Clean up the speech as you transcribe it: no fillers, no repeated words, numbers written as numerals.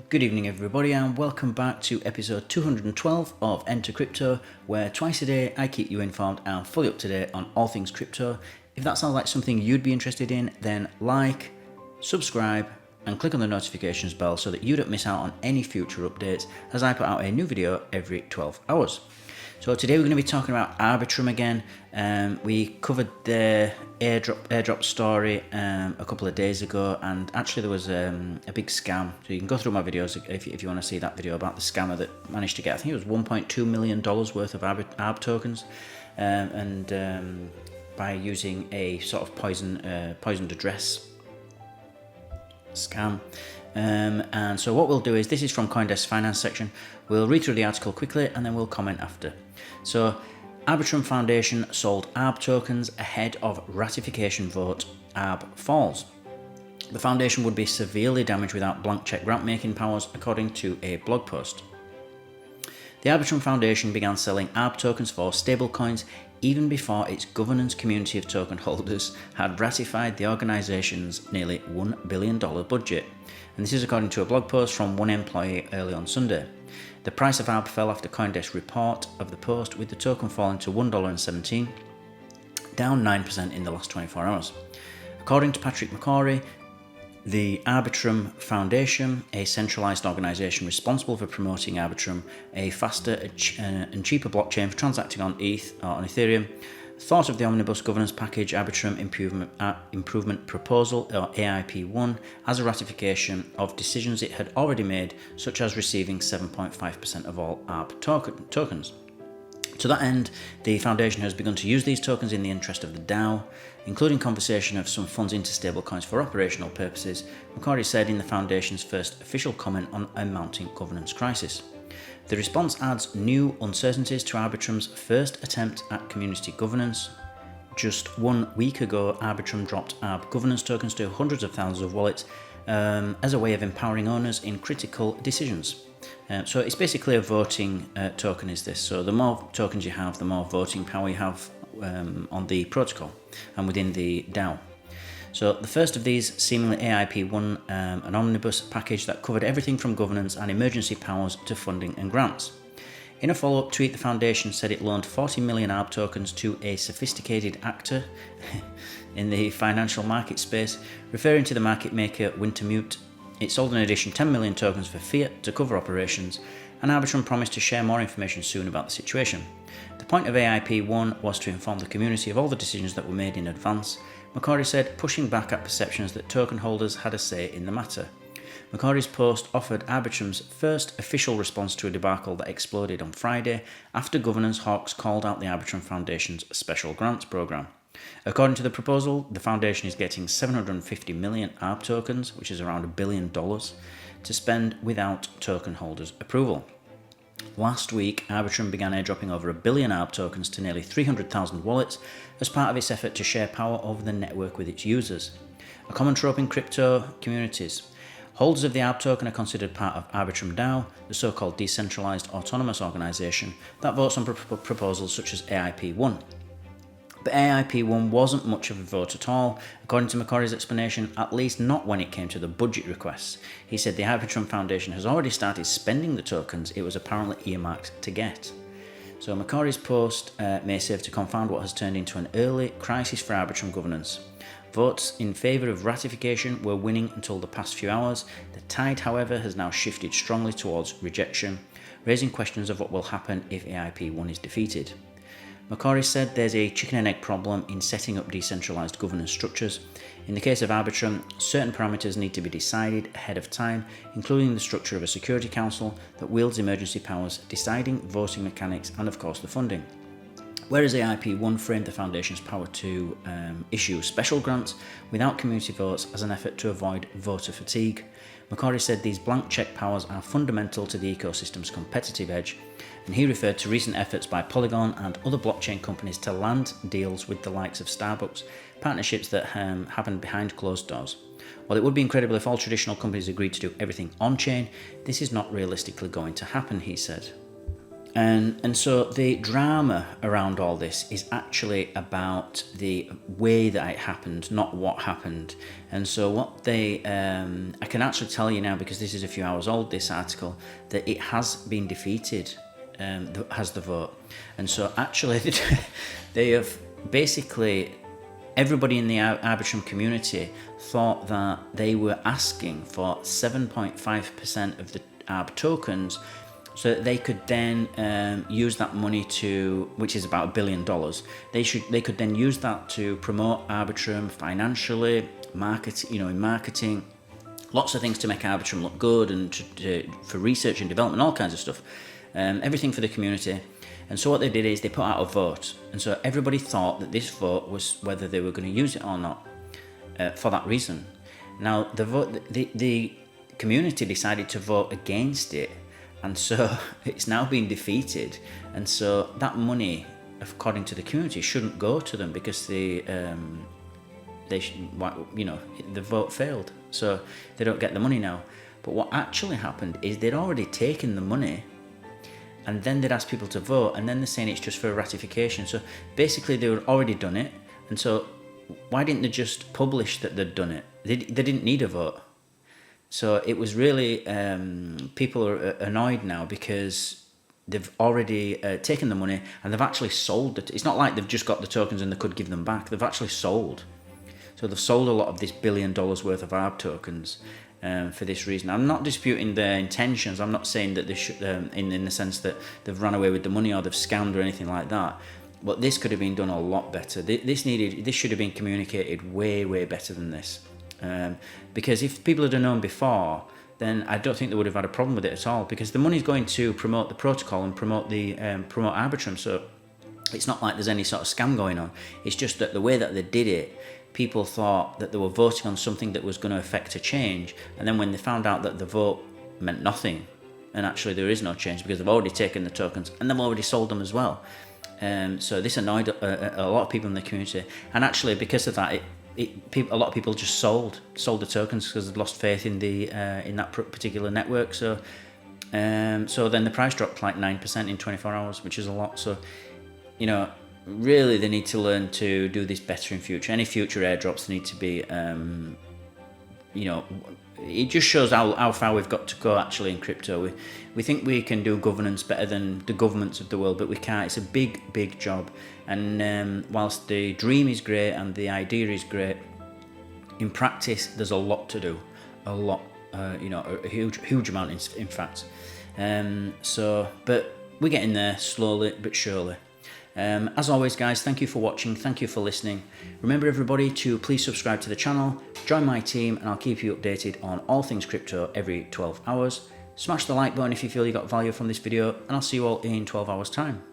Good evening everybody and welcome back to episode 212 of Enter Crypto, where twice a day I keep you informed and fully up to date on all things crypto. If that sounds like something you'd be interested in, then like, subscribe and click on the notifications bell so that you don't miss out on any future updates as I put out a new video every 12 hours. So today we're going to be talking about Arbitrum again. We covered the airdrop story a couple of days ago, and actually there was a big scam. So you can go through my videos if you want to see that video about the scammer that managed to get, I think it was $1.2 million worth of ARB tokens, by using a sort of poisoned address scam. And so what we'll do is, this is from CoinDesk Finance section. We'll read through the article quickly and then we'll comment after. So, Arbitrum Foundation sold ARB tokens ahead of ratification vote. ARB falls. The foundation would be severely damaged without blank check grant making powers, according to a blog post. The Arbitrum Foundation began selling ARB tokens for stablecoins even before its governance community of token holders had ratified the organisation's nearly $1 billion budget. And this is according to a blog post from one employee early on Sunday. The price of ARB fell after CoinDesk report of the post, with the token falling to $1.17, down 9% in the last 24 hours. According to Patrick McCrory, the Arbitrum Foundation, a centralised organisation responsible for promoting Arbitrum, a faster and cheaper blockchain for transacting on ETH or on Ethereum, thought of the Omnibus Governance Package Arbitrum Improvement Proposal, or AIP1, as a ratification of decisions it had already made, such as receiving 7.5% of all ARB tokens. To that end, the Foundation has begun to use these tokens in the interest of the DAO, including conversion of some funds into stablecoins for operational purposes, McCrory said in the Foundation's first official comment on a mounting governance crisis. The response adds new uncertainties to Arbitrum's first attempt at community governance. Just 1 week ago, Arbitrum dropped ARB governance tokens to hundreds of thousands of wallets as a way of empowering owners in critical decisions. So it's basically a voting token, is this. So the more tokens you have, the more voting power you have on the protocol and within the DAO. So the first of these, seemingly AIP1, an omnibus package that covered everything from governance and emergency powers to funding and grants. In a follow-up tweet, the Foundation said it loaned 40 million ARB tokens to a sophisticated actor in the financial market space, referring to the market maker Wintermute. It sold in addition 10 million tokens for fiat to cover operations, and Arbitrum promised to share more information soon about the situation. The point of AIP1 was to inform the community of all the decisions that were made in advance, McCrory said, pushing back at perceptions that token holders had a say in the matter. McCrory's post offered Arbitrum's first official response to a debacle that exploded on Friday after governance hawks called out the Arbitrum Foundation's special grants program. According to the proposal, the foundation is getting 750 million ARB tokens, which is around $1 billion, to spend without token holders' approval. Last week, Arbitrum began airdropping over 1 billion ARB tokens to nearly 300,000 wallets as part of its effort to share power over the network with its users. A common trope in crypto communities. Holders of the ARB token are considered part of Arbitrum DAO, the so-called decentralized autonomous organization that votes on proposals such as AIP1. But AIP1 wasn't much of a vote at all, according to McCrory's explanation, at least not when it came to the budget requests. He said the Arbitrum Foundation has already started spending the tokens it was apparently earmarked to get. So McCrory's post may serve to confound what has turned into an early crisis for Arbitrum governance. Votes in favour of ratification were winning until the past few hours. The tide, however, has now shifted strongly towards rejection, raising questions of what will happen if AIP1 is defeated. McCrory said there's a chicken and egg problem in setting up decentralised governance structures. In the case of Arbitrum, certain parameters need to be decided ahead of time, including the structure of a security council that wields emergency powers, deciding voting mechanics, and of course the funding. Whereas AIP1 framed the Foundation's power to issue special grants without community votes as an effort to avoid voter fatigue, McCrory said these blank check powers are fundamental to the ecosystem's competitive edge, and he referred to recent efforts by Polygon and other blockchain companies to land deals with the likes of Starbucks, partnerships that happen behind closed doors. While it would be incredible if all traditional companies agreed to do everything on-chain, this is not realistically going to happen, he said. And so the drama around all this is actually about the way that it happened, not what happened. And so what they, I can actually tell you now, because this is a few hours old, this article, that it has been defeated, has the vote. And so actually they have basically, everybody in the Arbitrum community thought that they were asking for 7.5% of the ARB tokens, so that they could then use that money to, which is about $1 billion. They could then use that to promote Arbitrum financially, in marketing, lots of things to make Arbitrum look good, and for research and development, all kinds of stuff, everything for the community. And so what they did is they put out a vote, and so everybody thought that this vote was whether they were going to use it or not, for that reason. Now the community decided to vote against it. And so it's now been defeated, and so that money, according to the community, shouldn't go to them, because the vote failed, so they don't get the money now. But what actually happened is they'd already taken the money, and then they'd asked people to vote, and then they're saying it's just for ratification. So basically they were already done it, and so why didn't they just publish that they'd done it? They didn't need a vote. So it was really, people are annoyed now because they've already taken the money, and they've actually sold it. It's not like they've just got the tokens and they could give them back. They've actually sold. So they've sold a lot of this $1 billion worth of ARB tokens for this reason. I'm not disputing their intentions. I'm not saying that they should, in the sense that they've run away with the money or they've scammed or anything like that. But this could have been done a lot better. This should have been communicated way, way better than this. Because if people had known before, then I don't think they would have had a problem with it at all, because the money's going to promote the protocol and promote Arbitrum. So it's not like there's any sort of scam going on. It's just that the way that they did it, people thought that they were voting on something that was going to affect a change, and then when they found out that the vote meant nothing, and actually there is no change because they've already taken the tokens and they've already sold them as well. So this annoyed a lot of people in the community, and actually because of that, a lot of people just sold the tokens because they'd lost faith in that particular network. So then the price dropped like 9% in 24 hours, which is a lot. So really they need to learn to do this better in future. Any future airdrops need to be it just shows how far we've got to go actually in crypto. We think we can do governance better than the governments of the world, but we can't. It's a big job, and whilst the dream is great and the idea is great, in practice there's a lot to do, a huge amount in fact. But we're getting there slowly but surely. As always guys, thank you for watching, thank you for listening. Remember everybody to please subscribe to the channel, join my team, and I'll keep you updated on all things crypto every 12 hours. Smash the like button if you feel you got value from this video, and I'll see you all in 12 hours time.